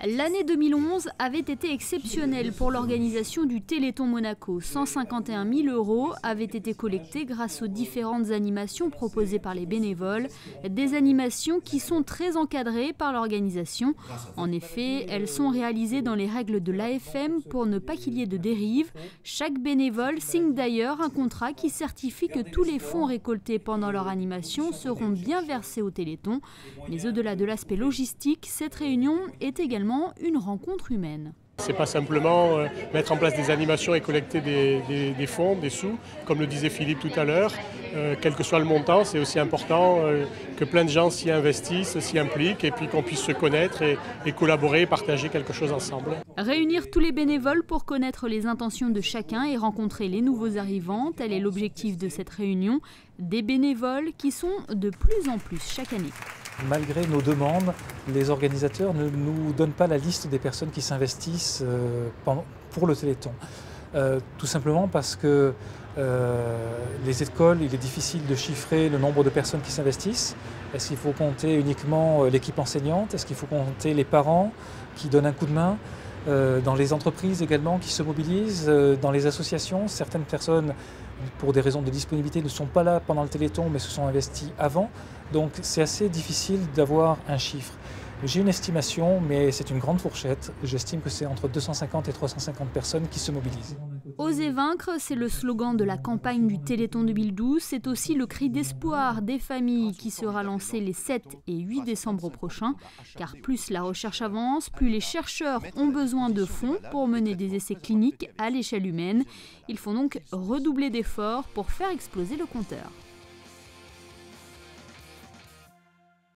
L'année 2011 avait été exceptionnelle pour l'organisation du Téléthon Monaco. 151 000 € avaient été collectés grâce aux différentes animations proposées par les bénévoles. Des animations qui sont très encadrées par l'organisation. En effet, elles sont réalisées dans les règles de l'AFM pour ne pas qu'il y ait de dérive. Chaque bénévole signe d'ailleurs un contrat qui certifie que tous les fonds récoltés pendant leur animation seront bien versés au Téléthon. Mais au-delà de l'aspect logistique, cette réunion est également une rencontre humaine. C'est pas simplement mettre en place des animations et collecter des fonds, des sous, comme le disait Philippe tout à l'heure. Quel que soit le montant, c'est aussi important que plein de gens s'y investissent, s'y impliquent et puis qu'on puisse se connaître et collaborer, partager quelque chose ensemble. Réunir tous les bénévoles pour connaître les intentions de chacun et rencontrer les nouveaux arrivants, tel est l'objectif de cette réunion. Des bénévoles qui sont de plus en plus chaque année. Malgré nos demandes, les organisateurs ne nous donnent pas la liste des personnes qui s'investissent pour le Téléthon. Tout simplement parce que les écoles, il est difficile de chiffrer le nombre de personnes qui s'investissent. Est-ce qu'il faut compter uniquement l'équipe enseignante? Est-ce qu'il faut compter les parents qui donnent un coup de main? Dans les entreprises également qui se mobilisent, dans les associations, certaines personnes, pour des raisons de disponibilité, ne sont pas là pendant le Téléthon mais se sont investies avant. Donc c'est assez difficile d'avoir un chiffre. J'ai une estimation, mais c'est une grande fourchette. J'estime que c'est entre 250 et 350 personnes qui se mobilisent. Oser vaincre, c'est le slogan de la campagne du Téléthon 2012. C'est aussi le cri d'espoir des familles qui sera lancé les 7 et 8 décembre prochains. Car plus la recherche avance, plus les chercheurs ont besoin de fonds pour mener des essais cliniques à l'échelle humaine. Il faut donc redoubler d'efforts pour faire exploser le compteur.